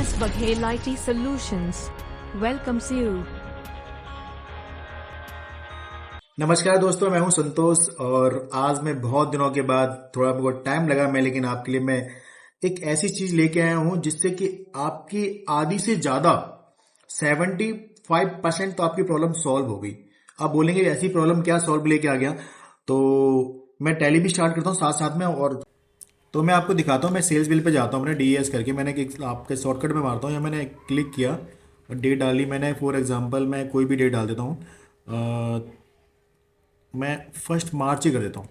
MS Baghel IT Solutions welcomes you. नमस्कार दोस्तों, मैं हूं संतोष और आज मैं बहुत दिनों के बाद थोड़ा मेरे को टाइम लगा मैं लेकिन आपके लिए मैं एक ऐसी चीज लेके आया हूं जिससे कि आपकी आधी से ज्यादा 75% तो आपकी प्रॉब्लम सॉल्व हो गई। आप बोलेंगे ऐसी प्रॉब्लम क्या सॉल्व लेके आ गया, तो मैं टैली भी स्टार्ट करता हूँ साथ साथ में। और तो मैं आपको दिखाता हूँ, मैं सेल्स बिल पे जाता हूँ, मैंने डीएस करके मैंने आपके शॉर्टकट में मारता हूँ या मैंने क्लिक किया और डेट डाली मैंने। फॉर एग्जांपल मैं कोई भी डेट डाल देता हूँ, मैं 1 मार्च ही कर देता हूँ।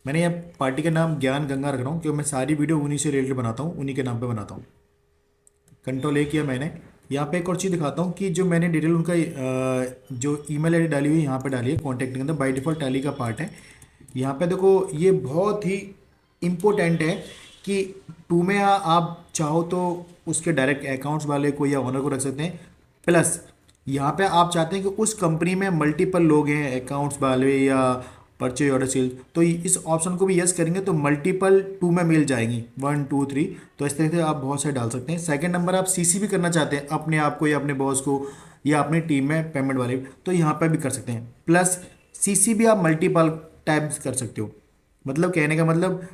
मैंने ये पार्टी का नाम ज्ञान गंगा रख रहा हूँ क्योंकि मैं सारी वीडियो उन्हीं से रिलेटेड बनाता हूँ, उन्हीं के नाम पे बनाता हूँ। कंट्रोल ए किया मैंने। यहाँ पे एक और चीज़ दिखाता हूँ कि जो मैंने डिटेल उनका जो ईमेल आईडी डाली हुई है यहाँ पे डाली है कॉन्टैक्ट के अंदर, बाय डिफॉल्ट टैली का पार्ट है। यहाँ पे देखो ये बहुत ही इम्पोर्टेंट है कि टू में आप चाहो तो उसके डायरेक्ट अकाउंट्स वाले को या ओनर को रख सकते हैं। प्लस यहाँ पे आप चाहते हैं कि उस कंपनी में मल्टीपल लोग हैं अकाउंट्स वाले या परचेज ऑर्डर सेल, तो इस ऑप्शन को भी यस करेंगे तो मल्टीपल टू में मिल जाएंगी 1 2 3। तो इस तरह से आप बहुत सारे डाल सकते हैं। सेकंड नंबर, आप सीसी भी करना चाहते हैं अपने आप को या अपने बॉस को या अपनी टीम में पेमेंट वाले, तो यहाँ पर भी कर सकते हैं। प्लस सीसी भी आप मल्टीपल टाइप्स कर सकते हो। मतलब कहने का मतलब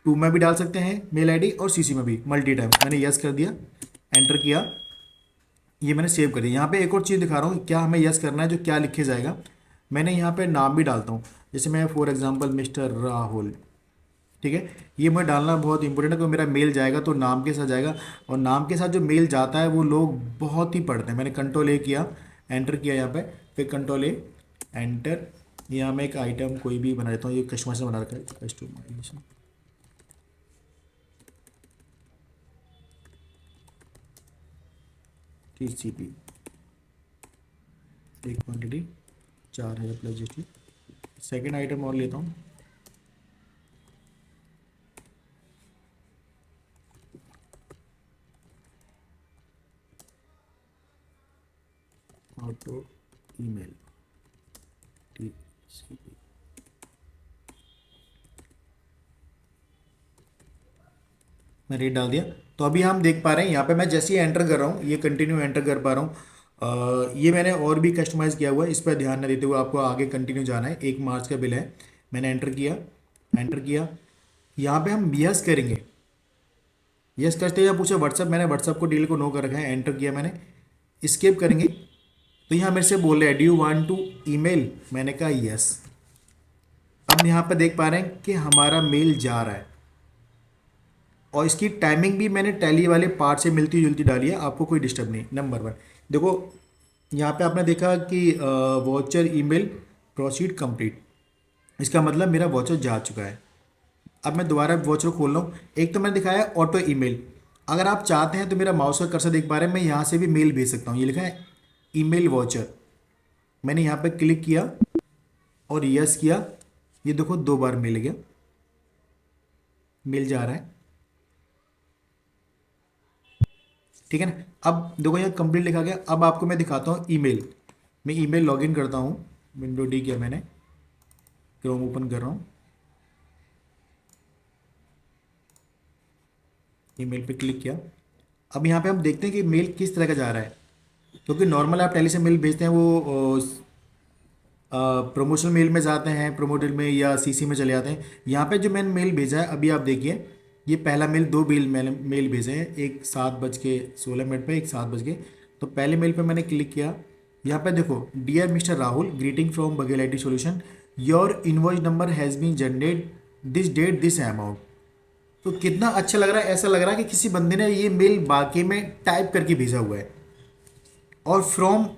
टू में भी डाल सकते हैं मेल आईडी और सीसी में भी मल्टी टाइम। मैंने यस कर दिया, एंटर किया, ये मैंने सेव कर दिया। यहाँ पे एक और चीज़ दिखा रहा हूँ क्या हमें यस करना है, जो क्या लिखे जाएगा। मैंने यहाँ पे नाम भी डालता हूँ, जैसे मैं फॉर एग्जांपल मिस्टर राहुल, ठीक है। ये मैं डालना बहुत इंपॉर्टेंट है क्योंकि मेरा मेल जाएगा तो नाम के साथ जाएगा, और नाम के साथ जो मेल जाता है वो लोग बहुत ही पढ़ते हैं। मैंने कंट्रोल ए किया, एंटर किया यहाँ पे, फिर कंट्रोल ए एंटर। यहाँ मैं एक आइटम कोई भी बना देता हूँ, ये कस्टमर से बना रखा है, कस्टमाइजेशन TCP, एक quantity 4000 plus GST। Second item और लेता हूँ, ऑटो ईमेल TCP। मैं रेट डाल दिया। तो अभी हम देख पा रहे हैं यहाँ पे मैं जैसे ही एंटर कर रहा हूँ ये कंटिन्यू एंटर कर पा रहा हूँ। ये मैंने और भी कस्टमाइज़ किया हुआ है, इस पर ध्यान न देते हुए आपको आगे कंटिन्यू जाना है। 1 मार्च का बिल है, मैंने एंटर किया, एंटर किया। यहाँ पे हम यस करेंगे, यस करते हुए पूछा व्हाट्सअप, मैंने व्हाट्सअप को डील को नो कर रखा है, एंटर किया मैंने। स्केप करेंगे तो यहाँ मेरे से बोल रहे हैं do you want to email, मैंने कहा यस। अब यहाँ पे देख पा रहे हैं कि हमारा मेल जा रहा है और इसकी टाइमिंग भी मैंने टैली वाले पार्ट से मिलती जुलती डाली है, आपको कोई डिस्टर्ब नहीं। नंबर 1 देखो, यहाँ पे आपने देखा कि वॉचर ईमेल प्रोसीड कंप्लीट, इसका मतलब मेरा वॉचर जा चुका है। अब मैं दोबारा वॉचर खोल रहा हूँ। एक तो मैंने दिखाया ऑटो ईमेल, अगर आप चाहते हैं तो मेरा माउस का कर्सर देख पा रहे हैं, मैं यहाँ से भी मेल भेज सकता हूँ। ये लिखा है ईमेल वॉचर, मैंने यहाँ पे क्लिक किया और यस किया, ये देखो 2 बार मिल गया, मिल जा रहा है, ठीक है ना। अब देखो यहाँ कंप्लीट लिखा गया। अब आपको मैं दिखाता हूँ ईमेल, मैं ईमेल लॉगिन करता हूँ, विंडो डी किया मैंने, क्रोम ओपन कर रहा हूँ, ईमेल पे क्लिक किया। अब यहाँ पे हम देखते हैं कि मेल किस तरह का जा रहा है, क्योंकि नॉर्मल आप टैली से मेल भेजते हैं वो प्रमोशनल मेल में जाते हैं, प्रमोटेड में या सीसी में चले जाते हैं। यहाँ पे जो मैंने मेल भेजा है अभी आप देखिए, ये पहला मेल 2 मेल भेजे हैं, एक 7:16 पे, एक 7 बज के। तो पहले मेल पे मैंने क्लिक किया, यहाँ पे देखो dear mister Rahul, greeting from Baghel IT solution, your invoice number has been generate this date this amount. तो कितना अच्छा लग रहा है, ऐसा लग रहा है कि किसी बंदे ने ये मेल वाकई में टाइप करके भेजा हुआ है। और फ्रॉम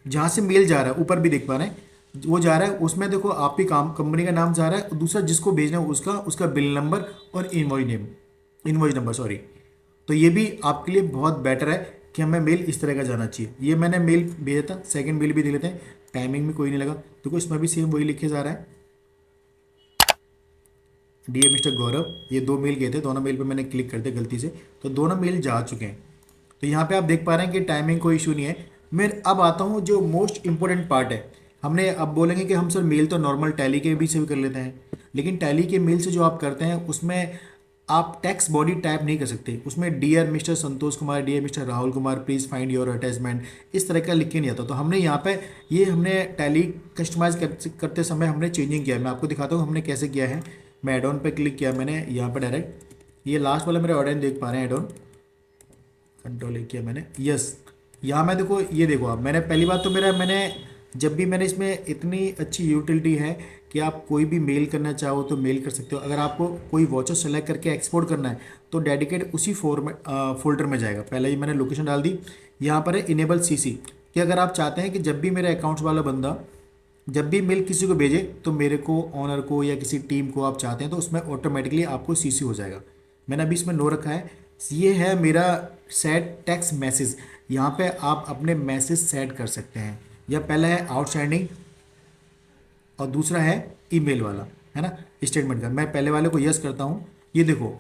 जहाँ से मेल जा रहा है ऊपर भी देख पा रहे हैं, वो जा रहा है उसमें देखो आपकी कंपनी का नाम जा रहा है, दूसरा जिसको भेजना है उसका बिल नंबर और इनवॉइस नंबर सॉरी। तो ये भी आपके लिए बहुत बेटर है कि हमें मेल इस तरह का जाना चाहिए। ये मैंने मेल भेजा था, सेकंड मेल भी दे लेते हैं, टाइमिंग में कोई नहीं लगा। देखो इसमें भी सेम वही लिखे जा रहा है, डियर मिस्टर गौरव। ये 2 मेल गए थे, दोनों मेल पे मैंने क्लिक कर दिया गलती से, तो दोनों मेल जा चुके हैं। तो यहाँ पे आप देख पा रहे हैं कि टाइमिंग कोई इशू नहीं है। मैं अब आता हूँ जो मोस्ट इंपॉर्टेंट पार्ट है। हमने अब बोलेंगे कि हम सर मेल तो नॉर्मल टैली के भी से भी कर लेते हैं, लेकिन टैली के मेल से जो आप करते हैं उसमें आप टेक्स्ट बॉडी टाइप नहीं कर सकते उसमें। Dear mister Santosh Kumar, dear mister Rahul Kumar, please find your attachment, इस तरह का लिख के नहीं आता। तो हमने यहाँ पे ये हमने टैली कस्टमाइज करते समय हमने चेंजिंग किया है। मैं आपको दिखाता हूँ हमने कैसे किया है। मैं एड ऑन पे क्लिक किया मैंने यहाँ पे डायरेक्ट, ये लास्ट वाला मेरे ऑर्डर देख पा रहे हैं, एड ऑन कंट्रोल किया मैंने, यस। यहाँ मैं देखो, ये देखो आप, मैंने पहली बात तो मैंने जब भी मैंने इसमें इतनी अच्छी यूटिलिटी है कि आप कोई भी मेल करना चाहो तो मेल कर सकते हो। अगर आपको कोई वॉचर सेलेक्ट करके एक्सपोर्ट करना है तो डेडिकेट उसी फोल्डर में जाएगा। पहले ही मैंने लोकेशन डाल दी। यहाँ पर है इनेबल सीसी, कि अगर आप चाहते हैं कि जब भी मेरे अकाउंट्स वाला बंदा जब भी मेल किसी को भेजे तो मेरे को, ऑनर को या किसी टीम को आप चाहते हैं तो उसमें ऑटोमेटिकली आपको सीसी हो जाएगा। मैंने अभी इसमें नो रखा है। ये है मेरा सेट टेक्स्ट मैसेज। यहाँ पे आप अपने मैसेज सेट कर सकते हैं। यह पहला है आउटस्टैंडिंग और दूसरा है ईमेल वाला, है ना, स्टेटमेंट का। मैं पहले वाले को यस करता हूँ। ये देखो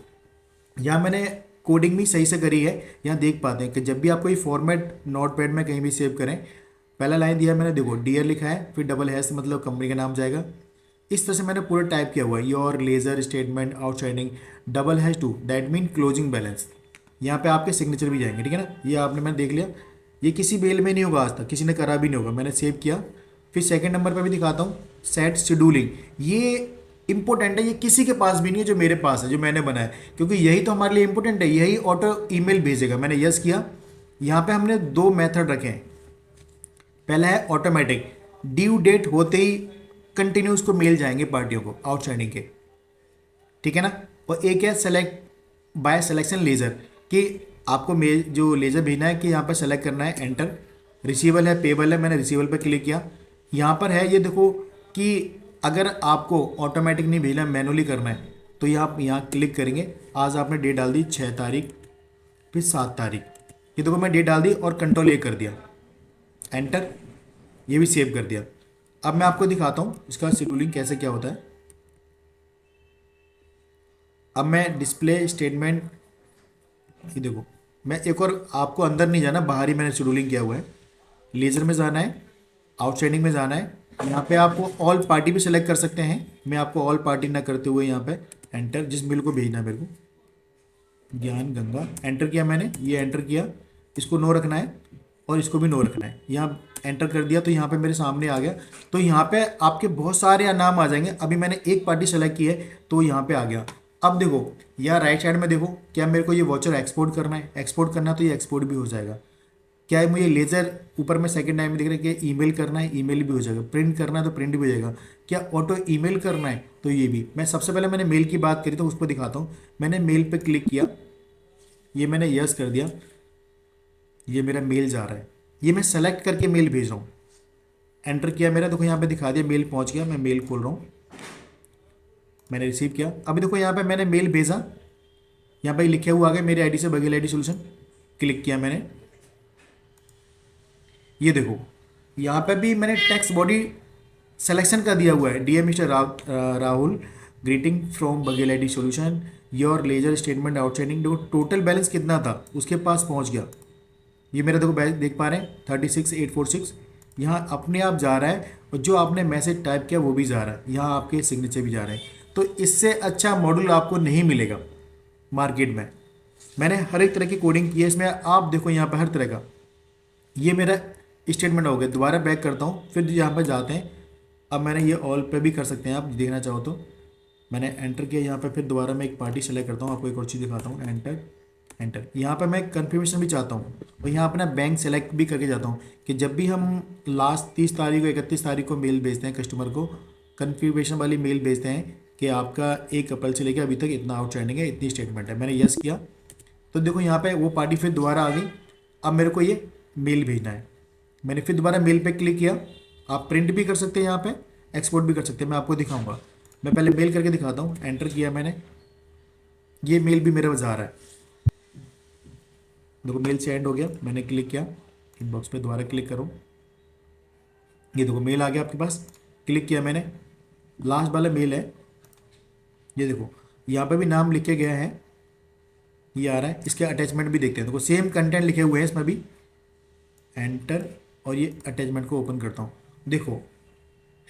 यहाँ मैंने कोडिंग भी सही से करी है। यहाँ देख पाते हैं कि जब भी आप कोई फॉर्मेट नोटपैड में कहीं भी सेव करें, पहला लाइन दिया मैंने, देखो डियर लिखा है, फिर डबल हैश मतलब कंपनी का नाम जाएगा। इस तरह से मैंने पूरा टाइप किया हुआ है। Your ledger statement outstanding double hash two, that mean closing balance. यहाँ पे आपके सिग्नेचर भी जाएंगे, ठीक है ना। ये आपने, मैंने देख लिया। ये किसी मेल में नहीं होगा आज तक, किसी ने करा भी नहीं होगा। मैंने सेव किया। फिर सेकंड नंबर पे भी दिखाता हूँ, सेट शेड्यूलिंग। ये इंपॉर्टेंट है, ये किसी के पास भी नहीं है जो मेरे पास है, जो मैंने बनाया, क्योंकि यही तो हमारे लिए इंपॉर्टेंट है। यही ऑटो ईमेल भेजेगा। मैंने यस किया। यहाँ पे हमने दो मेथड रखे हैं। पहला है ऑटोमेटिक, ड्यू डेट होते ही कंटिन्यू उसको मेल जाएंगे पार्टियों को आउटस्टैंडिंग के, ठीक है ना। और एक है सेलेक्ट बाय सिलेक्शन लेजर, कि आपको मेल जो लेजर भेजना है कि यहाँ पर सेलेक्ट करना है, एंटर। रिसीवल है, पेबल है, मैंने रिसीवल पर क्लिक किया। यहाँ पर है, ये देखो कि अगर आपको ऑटोमेटिक नहीं भेजना, मैनुअली करना है, तो यहाँ क्लिक करेंगे। आज आपने डेट डाल दी 6 तारीख, फिर 7 तारीख। ये देखो मैं डेट डाल दी और कंट्रोल ए कर दिया, एंटर। ये भी सेव कर दिया। अब मैं आपको दिखाता हूँ इसका शेड्यूलिंग कैसे क्या होता है। अब मैं डिस्प्ले स्टेटमेंट, ये देखो मैं एक और, आपको अंदर नहीं जाना, बाहर ही मैंने शेड्यूलिंग किया हुआ है। लेजर में जाना है, आउटस्टैंडिंग में जाना है। यहाँ पे आपको ऑल पार्टी भी सेलेक्ट कर सकते हैं। मैं आपको ऑल पार्टी ना करते हुए यहाँ पे एंटर, जिस मेल को भेजना है मेरे को, ज्ञान गंगा, एंटर किया मैंने। ये एंटर किया, इसको नो रखना है और इसको भी नो रखना है। यहाँ एंटर कर दिया तो यहाँ पे मेरे सामने आ गया। तो यहाँ पे आपके बहुत सारे नाम आ जाएंगे। अभी मैंने एक पार्टी सेलेक्ट की है तो यहाँ पे आ गया। अब देखो यहाँ राइट साइड में देखो, क्या मेरे को ये वॉचर एक्सपोर्ट करना है? एक्सपोर्ट करना है तो ये एक्सपोर्ट भी हो जाएगा। क्या है, मुझे लेजर ऊपर में सेकंड टाइम में दिख रहा है कि ईमेल करना है, ईमेल भी हो जाएगा। प्रिंट करना है तो प्रिंट भी हो जाएगा। क्या ऑटो ईमेल करना है तो ये भी। मैं सबसे पहले मैंने मेल की बात करी तो उसको दिखाता हूँ। मैंने मेल पे क्लिक किया, ये मैंने यस कर दिया, ये मेरा मेल जा रहा है। ये मैं सेलेक्ट करके मेल भेज रहा हूँ। एंटर किया मेरा, देखो यहाँ पे दिखा दिया मेल पहुँच गया। मैं मेल खोल रहा हूँ, मैंने रिसीव किया। अभी देखो यहाँ पे मैंने मेल भेजा, यहाँ पे लिखे हुआ आ गया मेरे आईडी से बघेल आईडी सोल्यूशन। क्लिक किया मैंने, ये देखो यहाँ पे भी मैंने टेक्स्ट बॉडी सिलेक्शन का दिया हुआ है। Dear mister Rahul, greeting from Baghel ID solution, your ledger statement outstanding. देखो टोटल बैलेंस कितना था उसके पास पहुँच गया। ये मेरा देखो बैलेंस देख पा रहे हैं 36,846। यहाँ अपने आप जा रहा है और जो आपने मैसेज टाइप किया वो भी जा रहा है। यहाँ आपके सिग्नेचर भी जा रहे हैं। तो इससे अच्छा मॉड्यूल आपको नहीं मिलेगा मार्केट में। मैंने हर एक तरह की कोडिंग की है इसमें। आप देखो यहाँ पर हर तरह का, ये मेरा स्टेटमेंट हो गया। दोबारा बैक करता हूँ, फिर यहाँ पर जाते हैं। अब मैंने ये ऑल पे भी कर सकते हैं आप देखना चाहो तो। मैंने एंटर किया यहाँ पे, फिर दोबारा मैं एक पार्टी सेलेक्ट करता हूँ, आपको एक और चीज़ दिखाता हूँ। Enter enter. यहाँ पे मैं कन्फर्मेशन भी चाहता हूँ और यहाँ अपना बैंक सेलेक्ट भी करके जाता हूँ कि जब भी हम लास्ट 30 तारीख को 31 तारीख को मेल भेजते हैं कस्टमर को, कन्फर्मेशन वाली मेल भेजते हैं कि आपका 1 अप्रैल से लेकर अभी तक इतना आउटस्टैंडिंग है, इतनी स्टेटमेंट है। मैंने यस किया तो देखो यहाँ पे वो पार्टी फिर दोबारा आ गई। अब मेरे को ये मेल भेजना है। मैंने फिर दोबारा मेल पे क्लिक किया। आप प्रिंट भी कर सकते हैं, यहाँ पे एक्सपोर्ट भी कर सकते हैं, मैं आपको दिखाऊंगा। मैं पहले मेल करके दिखाता हूँ। एंटर किया मैंने, ये मेल भी मेरे पास आ रहा है। देखो मेल से एंड हो गया। मैंने क्लिक किया, इनबॉक्स पे दोबारा क्लिक करो, ये देखो मेल आ गया आपके पास। क्लिक किया मैंने, लास्ट वाला मेल है। ये देखो यहाँ पे भी नाम लिखे गया है, ये आ रहा है। इसके अटैचमेंट भी देखते हैं। देखो सेम कंटेंट लिखे हुए हैं इसमें भी। एंटर, और ये अटैचमेंट को ओपन करता हूँ। देखो,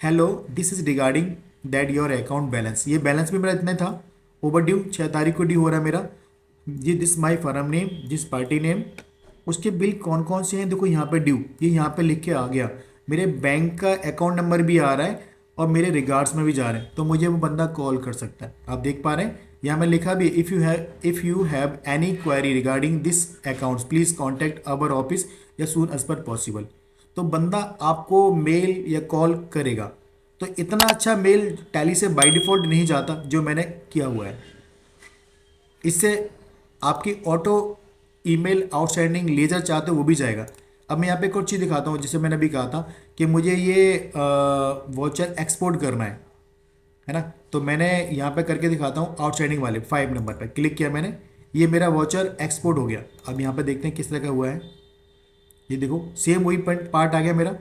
hello this is regarding that your account balance. ये बैलेंस भी मेरा इतना था ओवर ड्यू 6 तारीख को ड्यू हो रहा है मेरा। ये दिस माई फर्म नेम, जिस पार्टी नेम, उसके बिल कौन कौन से हैं देखो यहाँ पे ड्यू, ये यहाँ पे लिख के आ गया। मेरे बैंक का अकाउंट नंबर भी आ रहा है और मेरे रिगार्ड्स में भी जा रहे हैं, तो मुझे वो बंदा कॉल कर सकता है। आप देख पा रहे हैं यहाँ मैं लिखा भी, if you have any query regarding this accounts please contact our office या सून एज पर पॉसिबल। तो बंदा आपको मेल या कॉल करेगा। तो इतना अच्छा मेल टैली से बाय डिफ़ॉल्ट नहीं जाता जो मैंने किया हुआ है। इससे आपकी ऑटो ईमेल आउटस्टैंडिंग लेजर चाहते हो वो भी जाएगा। अब मैं यहाँ पे एक और चीज़ दिखाता हूँ, जिसे मैंने अभी कहा था कि मुझे ये वॉचर एक्सपोर्ट करना है ना। तो मैंने यहाँ पे करके दिखाता हूँ, आउटस्टैंडिंग वाले 5 नंबर पे क्लिक किया मैंने, ये मेरा वॉचर एक्सपोर्ट हो गया। अब यहाँ पे देखते हैं किस तरह का हुआ है। ये देखो सेम वही पार्ट आ गया मेरा,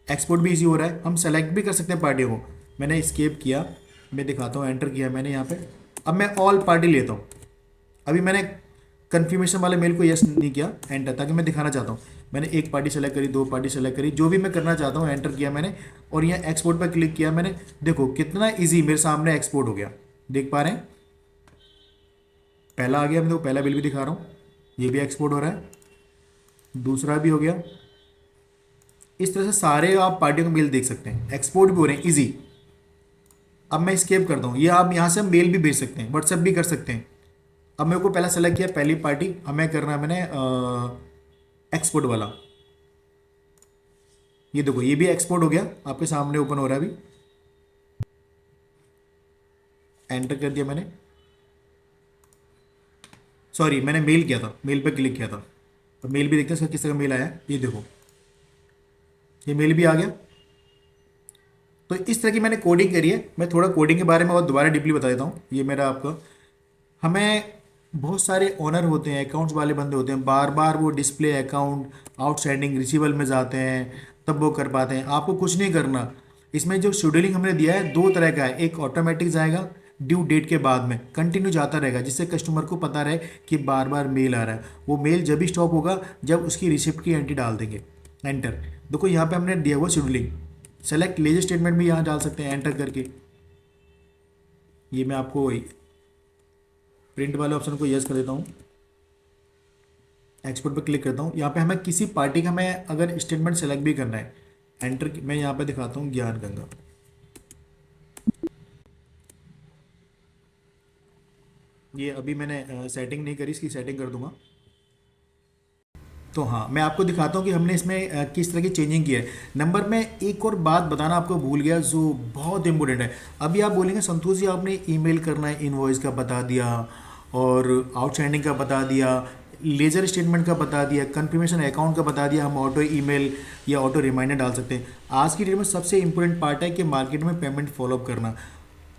एक्सपोर्ट भी इजी हो रहा है। हम सेलेक्ट भी कर सकते हैं पार्टियों को। मैंने एस्केप किया, मैं दिखाता हूँ, एंटर किया मैंने यहाँ पे। अब मैं ऑल पार्टी लेता हूँ। अभी मैंने कन्फर्मेशन वाले मेल को यस नहीं किया, एंटर, ताकि मैं दिखाना चाहता हूँ। मैंने एक पार्टी सेलेक्ट करी, 2 पार्टी सेलेक्ट करी, जो भी मैं करना चाहता हूँ एंटर किया मैंने, और यहाँ एक्सपोर्ट पर क्लिक किया मैंने। देखो कितना इजी मेरे सामने एक्सपोर्ट हो गया, देख पा रहे हैं। पहला आ गया, मैं देखो पहला बिल भी दिखा रहा हूँ, ये भी एक्सपोर्ट हो रहा है, दूसरा भी हो गया। इस तरह से सारे आप पार्टियों के मेल देख सकते हैं, एक्सपोर्ट भी हो रहे हैं इजी। अब मैं स्केप करता हूँ, ये आप यहाँ से मेल भी भेज सकते हैं, व्हाट्सएप भी कर सकते हैं। अब मेरे को पहला सेलेक्ट किया पहली पार्टी, अब मैं करना है मैंने एक्सपोर्ट वाला। ये देखो ये भी एक्सपोर्ट हो गया, आपके सामने ओपन हो रहा है अभी, एंटर कर दिया मैंने। सॉरी मैंने मेल किया था, मेल पे क्लिक किया था। अब मेल भी देखते हैं इसका किस तरह मेल आया है। ये देखो ये मेल भी आ गया। तो इस तरह की मैंने कोडिंग करी है। मैं थोड़ा कोडिंग के बारे में और दोबारा डीपली बता देता हूँ। ये मेरा आपका, हमें बहुत सारे ओनर होते हैं, अकाउंट्स वाले बंदे होते हैं, बार बार वो डिस्प्ले अकाउंट आउटस्टैंडिंग रिसीवल में जाते हैं, तब वो कर पाते हैं। आपको कुछ नहीं करना, इसमें जो शेड्यूलिंग हमने दिया है 2 तरह का है। एक ऑटोमेटिक जाएगा ड्यू डेट के बाद में, कंटिन्यू जाता रहेगा, जिससे कस्टमर को पता रहे कि बार बार मेल आ रहा है। वो मेल जब भी स्टॉप होगा जब उसकी रिसिप्ट की एंट्री डाल देंगे, एंटर। देखो यहाँ पे हमने दिया हुआ शेड्यूलिंग, सेलेक्ट लेजर स्टेटमेंट भी यहाँ डाल सकते हैं एंटर करके। ये मैं आपको प्रिंट वाले ऑप्शन को यस कर देता हूँ, एक्सपोर्ट पर क्लिक करता हूँ। यहाँ पे हमें किसी पार्टी का, मैं अगर स्टेटमेंट सेलेक्ट भी करना है, एंटर, मैं यहाँ पे दिखाता हूँ ज्ञान गंगा। ये अभी मैंने सेटिंग नहीं करी, इसकी सेटिंग कर दूंगा। तो हाँ मैं आपको दिखाता हूँ कि हमने इसमें किस तरह की चेंजिंग की है। नंबर में एक और बात बताना आपको भूल गया जो बहुत इंपॉर्टेंट है। अभी आप बोलेंगे संतोष जी आपने ईमेल करना है, इनवॉइस का बता दिया और आउटस्टैंडिंग का बता दिया, लेजर स्टेटमेंट का बता दिया, कंफर्मेशन अकाउंट का बता दिया, हम ऑटो ईमेल या ऑटो रिमाइंडर डाल सकते हैं। आज की डेट में सबसे इंपॉर्टेंट पार्ट है कि मार्केट में पेमेंट फॉलोअप करना।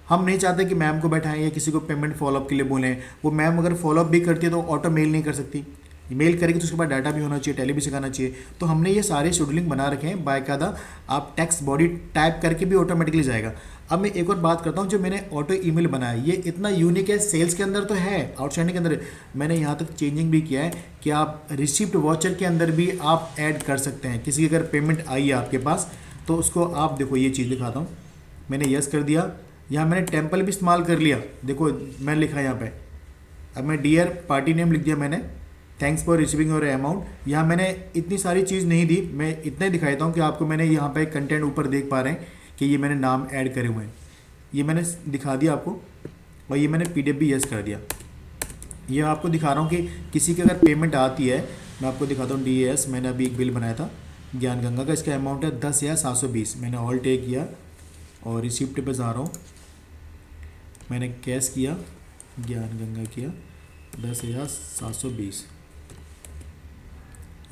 हम नहीं चाहते कि मैम को बैठाएं या किसी को पेमेंट फॉलोअप के लिए बोलें। वो मैम अगर फॉलोअप भी करती है तो ऑटो मेल नहीं कर सकती, मेल करेगी तो उसके बाद डाटा भी होना चाहिए, टैली भी सिखाना चाहिए। तो हमने ये सारे शेड्यूलिंग बना रखे हैं बाकायदा, आप टेक्स्ट बॉडी टाइप करके भी ऑटोमेटिकली जाएगा। अब मैं एक और बात करता हूँ, जो मैंने ऑटो ईमेल बनाया ये इतना यूनिक है, सेल्स के अंदर तो है, आउटस्टैंडिंग के अंदर मैंने यहाँ तक चेंजिंग भी किया है कि आप रिसिप्ट वॉचर के अंदर भी आप ऐड कर सकते हैं। किसी की अगर पेमेंट आई है आपके पास तो उसको आप देखो, ये चीज़ दिखाता हूँ, मैंने यस कर दिया। यहाँ मैंने टेम्पल भी इस्तेमाल कर लिया, देखो मैं लिखा यहाँ पे। अब मैं डियर पार्टी नेम लिख दिया मैंने, thanks for receiving your amount. यहाँ मैंने इतनी सारी चीज़ नहीं दी, मैं इतना ही दिखाता हूँ कि आपको मैंने यहाँ पे कंटेंट ऊपर देख पा रहे हैं कि ये मैंने नाम ऐड करे हुए हैं, ये मैंने दिखा दिया आपको। और ये मैंने PDF भी यस कर दिया। ये आपको दिखा रहा हूँ कि किसी की अगर पेमेंट आती है, मैं आपको दिखाता हूँ DAS, मैंने अभी एक बिल बनाया था ज्ञान गंगा का, इसका अमाउंट है 10,720। मैंने ऑल टेक किया और रिसिप्ट पे जा रहा हूँ, मैंने कैश किया, ज्ञान गंगा किया 10,720।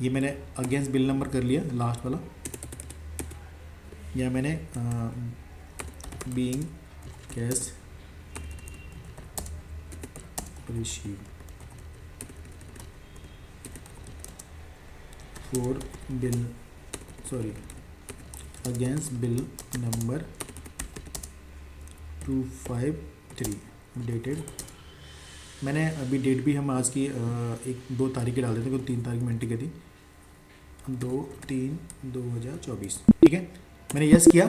ये मैंने अगेंस्ट बिल नंबर कर लिया लास्ट वाला। या मैंने being cash receive for bill, sorry against bill number 253 dated. मैंने अभी डेट भी हम आज की 1-2 तारीख की डाल देते हैं क्योंकि 3 तारीख में एंट्री की थी, 2-3-2024, ठीक है। मैंने यस किया,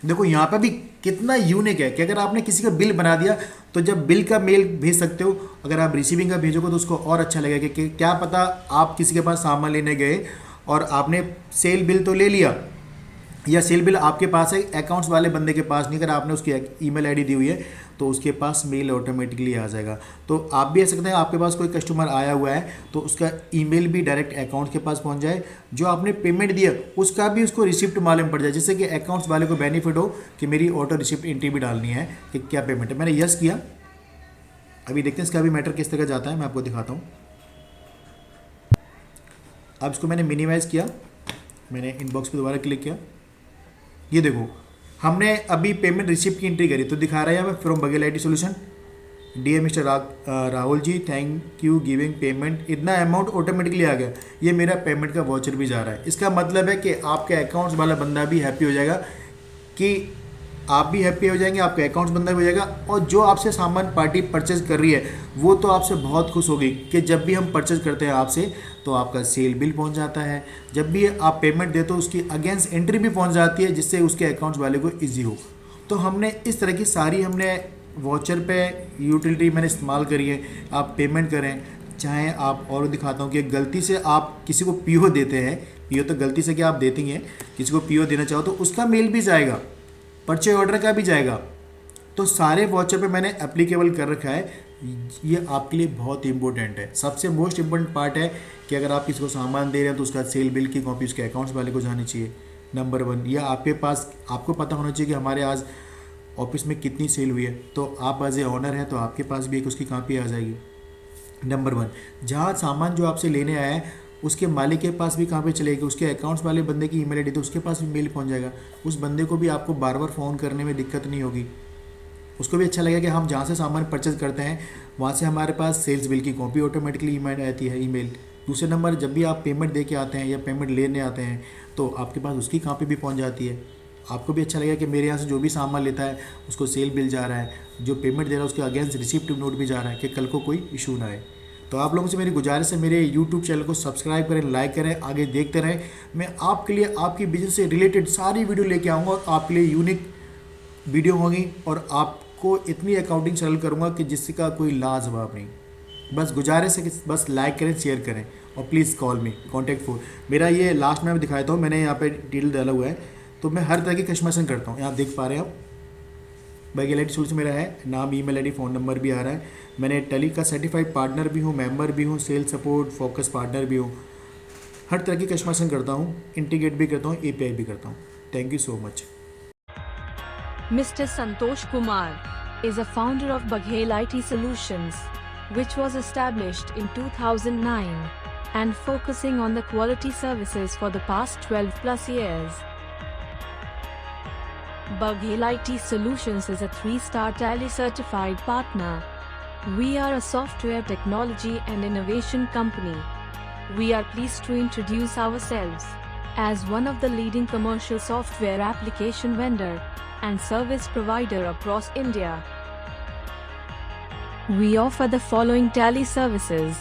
देखो यहाँ पे भी कितना यूनिक है कि अगर आपने किसी का बिल बना दिया तो जब बिल का मेल भेज सकते हो, अगर आप रिसीविंग का भेजोगे तो उसको और अच्छा लगेगा कि क्या पता आप किसी के पास सामान लेने गए और आपने सेल बिल तो ले लिया, या सेल बिल आपके पास है, अकाउंट्स वाले बंदे के पास नहीं, अगर आपने उसकी ईमेल आईडी दी हुई है तो उसके पास मेल ऑटोमेटिकली आ जाएगा। तो आप भी ऐसा सकते हैं, आपके पास कोई कस्टमर आया हुआ है तो उसका ईमेल भी डायरेक्ट अकाउंट के पास पहुंच जाए, जो आपने पेमेंट दिया उसका भी उसको रिसिप्ट मालूम पड़ जाए, जिससे कि अकाउंट्स वाले को बेनिफिट हो कि मेरी ऑटो रिसिप्ट एंट्री भी डालनी है कि क्या पेमेंट है। मैंने यस किया, अभी देखते हैं इसका भी मैटर किस तरह जाता है, मैं आपको दिखाता हूँ। अब इसको मैंने मिनिमाइज़ किया, मैंने इनबॉक्स पर दोबारा क्लिक किया, ये देखो हमने अभी पेमेंट रिसिप्ट की एंट्री करी तो दिखा रहा है यहाँ पे from Baghel IT solution, dear mister Rahul ji, thank you giving payment, इतना अमाउंट ऑटोमेटिकली आ गया, ये मेरा पेमेंट का वाउचर भी जा रहा है। इसका मतलब है कि आपके अकाउंट्स वाला बंदा भी हैप्पी हो जाएगा, कि आप भी हैप्पी हो जाएंगे, आपका अकाउंट्स बंदा भी हो जाएगा, और जो आपसे सामान पार्टी परचेज कर रही है वो तो आपसे बहुत खुश होगी कि जब भी हम परचेज करते हैं आपसे तो आपका सेल बिल पहुंच जाता है, जब भी आप पेमेंट देते हो उसकी अगेंस्ट एंट्री भी पहुंच जाती है, जिससे उसके अकाउंट्स वाले को ईजी हो। तो हमने इस तरह की सारी हमने वाउचर पे यूटिलिटी मैंने इस्तेमाल करी है। आप पेमेंट करें, चाहे आप, और दिखाता हूँ कि गलती से आप किसी को पीओ देते हैं, पीओ तो गलती से क्या आप देते ही हैं, किसी को पीओ देना चाहो तो उसका मेल भी जाएगा, परचेज ऑर्डर का भी जाएगा। तो सारे वाउचर पे मैंने एप्लीकेबल कर रखा है, ये आपके लिए बहुत इंपॉर्टेंट है। सबसे मोस्ट इम्पोर्टेंट पार्ट है कि अगर आप किसी को सामान दे रहे हैं तो उसका सेल बिल की कॉपी उसके अकाउंट्स वाले को जानी चाहिए, नंबर 1। या आपके पास, आपको पता होना चाहिए कि हमारे आज ऑफिस में कितनी सेल हुई है, तो आप एज ए ऑनर हैं तो आपके पास भी एक उसकी कॉपी आ जाएगी, नंबर 1। जहाँ सामान जो आपसे लेने आया है उसके मालिक के पास भी कहाँ पे चलेगी, उसके अकाउंट्स वाले बंदे की ईमेल आईडी तो उसके पास भी मेल पहुंच जाएगा, उस बंदे को भी आपको बार बार फ़ोन करने में दिक्कत नहीं होगी, उसको भी अच्छा लगेगा कि हम जहाँ से सामान परचेज करते हैं वहाँ से हमारे पास सेल्स बिल की कॉपी ऑटोमेटिकली ईमेल आती है, ईमेल। दूसरे नंबर, जब भी आप पेमेंट दे के आते हैं या पेमेंट लेने आते हैं तो आपके पास उसकी कॉपी भी पहुँच जाती है, आपको भी अच्छा लगेगा कि मेरे यहाँ से जो भी सामान लेता है उसको सेल बिल जा रहा है, जो पेमेंट दे रहा है उसके अगेंस्ट रिसिप्ट नोट भी जा रहा है, कि कल को कोई इशू ना आए। तो आप लोगों से मेरी गुजारिश है, मेरे यूट्यूब चैनल को सब्सक्राइब करें, लाइक करें, आगे देखते रहें। मैं आपके लिए आपकी बिजनेस से रिलेटेड सारी वीडियो लेके आऊँगा और आपके लिए यूनिक वीडियो होगी और आपको इतनी अकाउंटिंग सरल करूँगा कि जिसका कोई लाजवाब नहीं। बस गुजारिश है कि बस लाइक करें, शेयर करें, और प्लीज़ कॉल मी, कॉन्टैक्ट 4 मेरा ये लास्ट में दिखाता हूँ, मैंने यहाँ पे डिटेल डाला हुआ है। तो मैं हर तरह की कस्टमाइजेशन करता हूँ, यहाँ आप देख पा रहे हैं आप, बघेल IT सॉल्यूशन मेरा है, नाम, ईमेल आईडी, फ़ोन नंबर भी आ रहा है। मैंने टेली का सर्टिफाइड पार्टनर भी हूँ, मेंबर भी हूँ, सेल सपोर्ट फोकस पार्टनर भी हूँ। हर तरह की कस्टमाइजेशन करता हूँ, इंटीग्रेट भी करता हूँ, API भी करता हूँ। Thank you so much. Mr. Santosh Kumar is a founder of Baghel IT Solutions, which was established in 2009 and focusing on the quality services for the past 12 plus years. Baghel IT Solutions is a 3-star Tally certified partner. We are a software technology and innovation company. We are pleased to introduce ourselves as one of the leading commercial software application vendor and service provider across India. We offer the following Tally services: